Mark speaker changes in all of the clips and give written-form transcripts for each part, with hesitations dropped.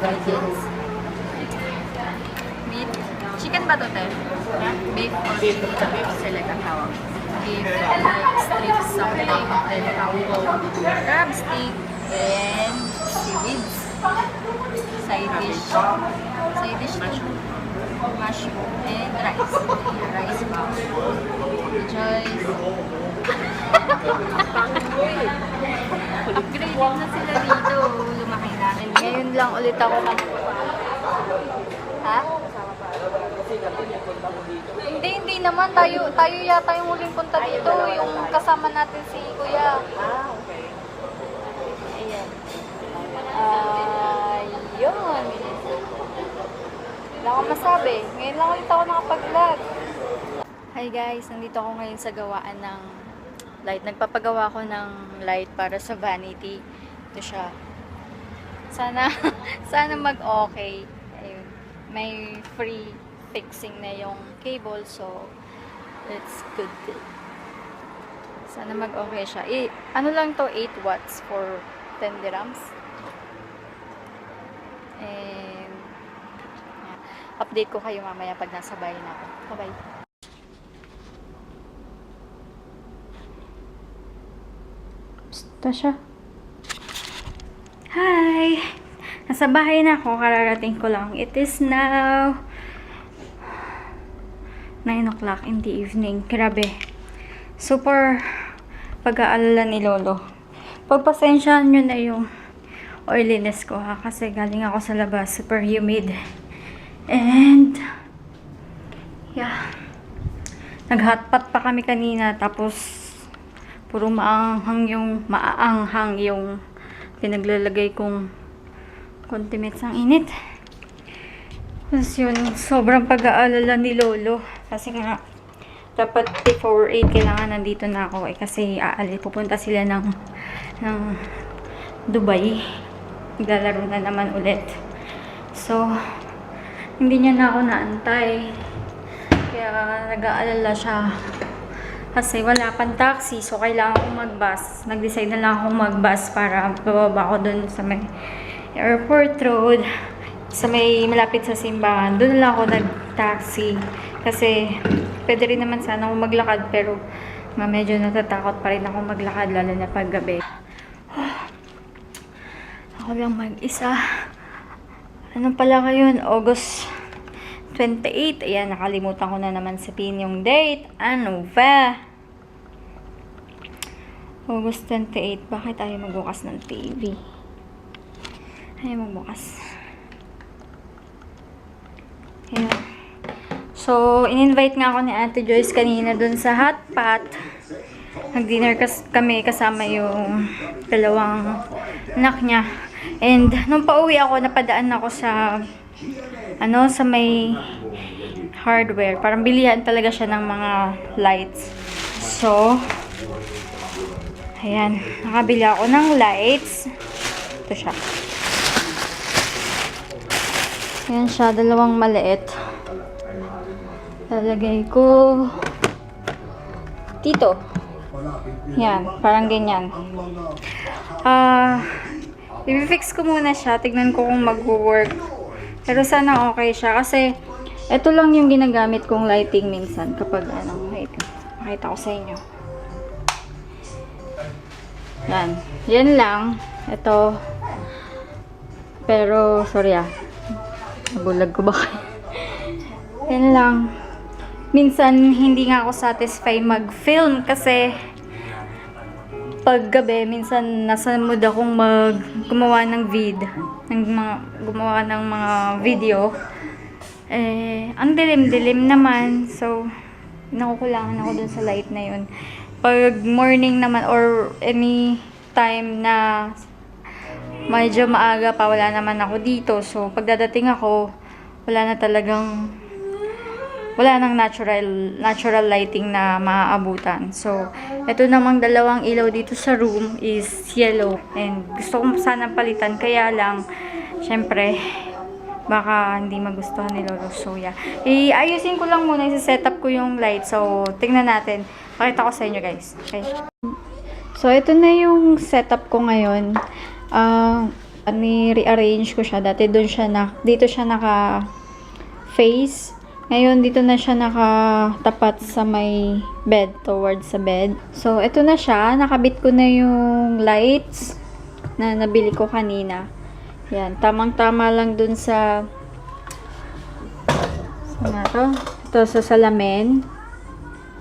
Speaker 1: ingredients. Meat. Chicken ba to, te? Beef or chicken? Beef select ang tawag. Beef, like strips, something. Then crab stick. And seaweeds. Side dish. Side dish to mushroom and rice. Rice bowl. Choice. Upgraded na sila dito. Lumaki na. Ngayon lang ulit ako Ha? Hindi naman. Tayo yata yung huling punta dito. Yung kasama natin si Kuya.
Speaker 2: Okay.
Speaker 1: Ayan. Yun. Wala akong masabi. Ngayon lang ulit ako nakapag-vlog. Hi guys, nandito ako ngayon sa gawaan ng light. Nagpapagawa ko ng light para sa vanity. Ito siya. Sana mag-okay. Ayun. May free fixing na yung cable, so it's good. Sana mag-okay siya. Ano lang to, 8 watts for 10 dirhams. And update ko kayo mamaya pag nasa bahay na ako. Bye-bye. Basta siya. Hi! Nasa bahay na ako. Kararating ko lang. It is now 9 o'clock in the evening. Grabe. Super pag-aalala ni Lolo. Pagpasensyahan nyo na yung oiliness ko ha. Kasi galing ako sa labas. Super humid. And yeah. Nag-hotpot pa kami kanina. Tapos puro maaanghang yung pinaglalagay kong condiments. Ang init. Tapos yun, sobrang pag-aalala ni Lolo. Kasi nga, dapat before 8 kailangan nandito na ako. Kasi pupunta sila ng Dubai. Maglalaro na naman ulit. So, hindi niya na ako naantay. Kaya nag-aalala siya. Kasi wala pang taxi, so kailangan kong mag-bus. Nag-decide na lang akong mag-bus para bababa ko dun sa may airport road. Sa may malapit sa simbahan. Doon lang ako nag-taxi. Kasi pwede rin naman sana akong maglakad, pero medyo natatakot pa rin ako maglakad, lalo na pag gabi. Ako lang mag-isa. Ano pala ngayon? August 28. Ayan, nakalimutan ko na naman sabihin yung date. Ano ba? August 28. Bakit ayaw magbukas ng TV? Ayaw magbukas. Ayan. So, in-invite nga ako ni Ate Joyce kanina dun sa hotpot. Nag-dinner kami kasama yung dalawang anak niya. And, nung pauwi ako, napadaan ako sa sa may hardware. Parang bilihan talaga siya ng mga lights. So, ayan. Nakabili ako ng lights. Ito siya. Ayan siya. Dalawang maliit. Lalagay ko dito. Yan. Parang ganyan. I-fix ko muna siya. Tignan ko kung mag-work. Pero sana okay siya. Kasi, ito lang yung ginagamit kong lighting minsan. Kapag, wait. Makita ko sa inyo. Yan. Yan lang. Ito. Pero, sorry nabulag ko ba? Yan lang. Minsan, hindi nga ako satisfy mag-film. Kasi, pag gabi, minsan nasa mood akong gumawa ng gumawa ng mga video. Ang dilim-dilim naman. So, nakukulangan ako dun sa light na yun. Pag morning naman or any time na medyo maaga pa, wala naman ako dito. So, pagdadating ako, wala nang natural lighting na maaabutan. So, ito namang dalawang ilaw dito sa room is yellow. And gusto kong sana palitan. Kaya lang, syempre, baka hindi magustuhan ni Lolo. So, yeah. Ayusin ko lang muna. Isa-setup ko yung light. So, tingnan natin. Pakita ko sa inyo, guys. Okay. So, ito na yung setup ko ngayon. Ni-rearrange ko siya. Dati dito siya naka-face. Ngayon, dito na siya nakatapat sa may bed, towards sa bed. So, ito na siya. Nakabit ko na yung lights na nabili ko kanina. Yan, tamang-tama lang dun sa ito sa salamin.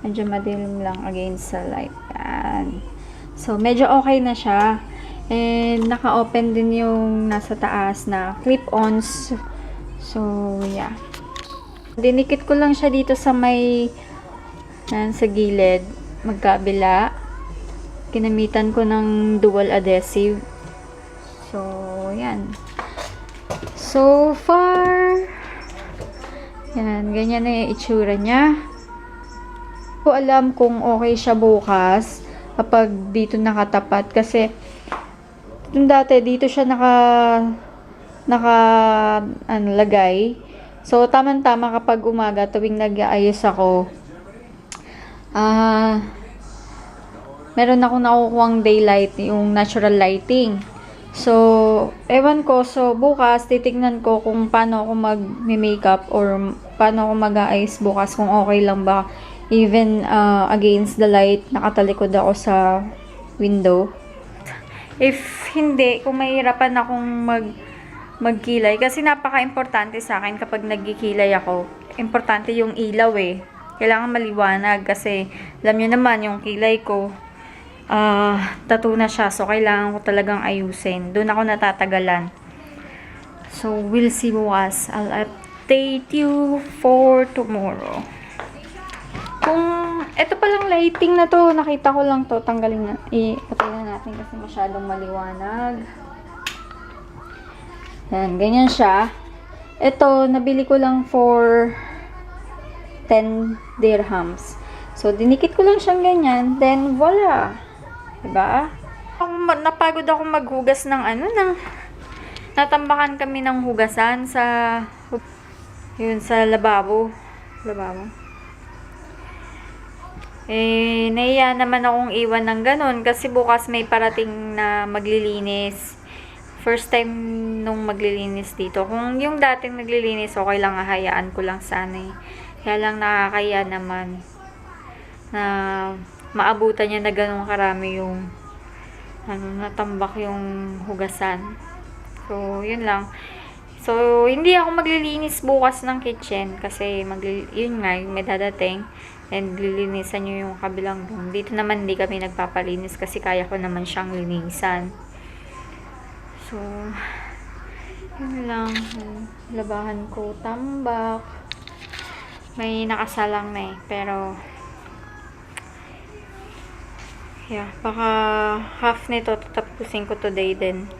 Speaker 1: Medyo madilim lang against sa light. Yan. So, medyo okay na siya. And, naka-open din yung nasa taas na clip-ons. So, yeah. Dinikit ko lang siya dito sa may sa gilid, magkabila. Kinamitan ko ng dual adhesive. So, yan. So far, yan, ganyan na yung itsura niya. Hindi ko alam kung okay siya bukas kapag dito nakatapat kasi yung dati dito siya lagay. So tama-tama kapag umaga tuwing nag-aayos ako, meron akong nakukuhang daylight, yung natural lighting. So ewan ko, so bukas titignan ko kung paano ako mag-makeup or paano ako mag-aayos bukas, kung okay lang ba even against the light, nakatalikod ako sa window. If hindi, kung mahirapan akong magkilay, kasi napaka-importante sa akin kapag nagkikilay ako, importante yung ilaw eh. Kailangan maliwanag kasi alam nyo naman yung kilay ko, tattoo na siya, so kailangan ko talagang ayusin. Doon ako natatagalan. So, we'll see bukas. I'll update you for tomorrow. Kung ito palang lighting na to, nakita ko lang to, tanggalin na, ipatay na natin kasi masyadong maliwanag. Yan, ganyan siya. Ito, nabili ko lang for 10 dirhams. So, dinikit ko lang siyang ganyan, then voila. Diba? Napagod ako maghugas ng natambakan kami ng hugasan sa lababo. Naiya naman akong iwan ng ganun kasi bukas may parating na maglilinis. First time nung maglilinis dito. Kung yung dating naglilinis, okay lang, hayaan ko lang sana eh. Kaya lang nakakaya naman na maabutan niya na ganun karami yung natambak yung hugasan. So, yun lang. So, hindi ako maglilinis bukas ng kitchen kasi yun nga, may dadating and lilinisan nyo yung kabilang room. Dito naman hindi kami nagpapalinis kasi kaya ko naman siyang linisan. So, yun lang. Labahan ko tambak. May nakasalang na eh. Pero, yeah, baka half nito tatapusin ko today din.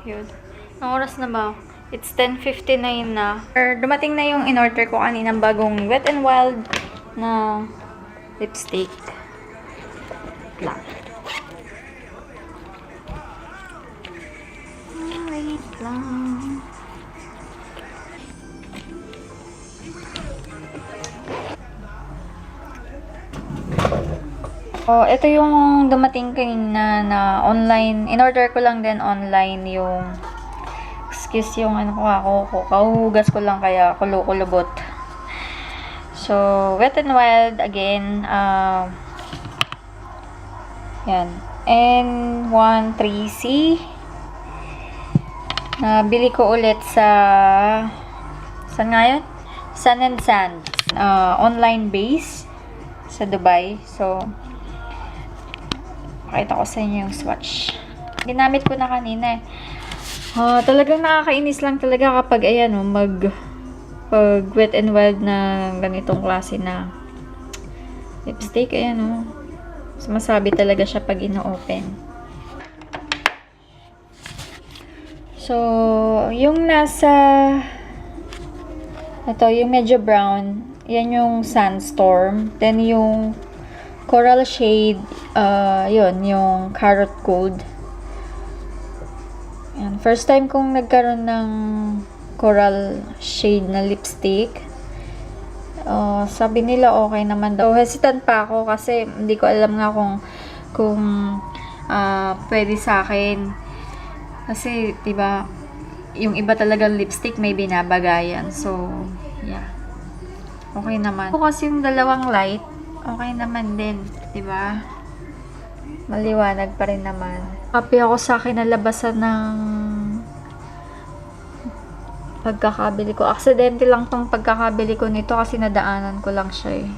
Speaker 1: Yun. Ang oras na ba? It's 10:59 na. Dumating na yung in-order ko kaninang bagong Wet n Wild na lipstick. Lang. Wait lang. Oh, ito yung dumating kanina na online. In-order ko lang din online yung yung kahuhugas ko lang kaya kulubot. So, Wet n Wild again. Yan. N13C. Bili ko ulit sa saan nga yun? Sun and Sand. Online base sa Dubai. So, pakita ko sa inyo yung swatch. Ginamit ko na kanina eh. Talagang nakakainis lang talaga kapag ayan pag Wet n Wild na ganitong klase na lipstick, ayan sumasabi talaga siya pag ino-open. So, yung yung medyo brown, yan yung Sandstorm. Then yung coral shade, yun, yung carrot gold. Yan. First time kong nagkaroon ng coral shade na lipstick. Sabi nila okay naman daw. Hesitant pa ako kasi hindi ko alam nga kung pwede sa akin. Kasi, diba, yung iba talagang lipstick may binabagayan. So, yeah. Okay naman. Bukas yung dalawang light, okay naman din. Diba? Maliwanag pa rin naman. Happy ako sa kinalabasan ng pagkakabili ko. Aksidente lang tong pagkakabili ko nito kasi nadaanan ko lang siya eh.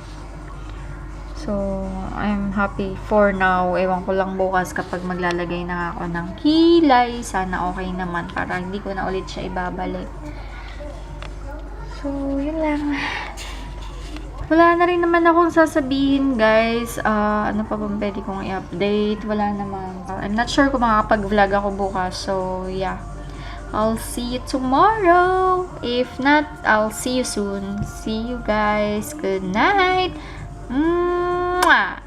Speaker 1: So, I'm happy for now. Ewan ko lang bukas kapag maglalagay na ako ng kilay. Sana okay naman para hindi ko na ulit siya ibabalik. So, yun lang. Wala na rin naman akong sasabihin, guys. Ano pa bang pwede kong i-update? Wala naman. I'm not sure kung makakapag-vlog ako bukas. So, yeah. I'll see you tomorrow. If not, I'll see you soon. See you guys. Good night. Mwah!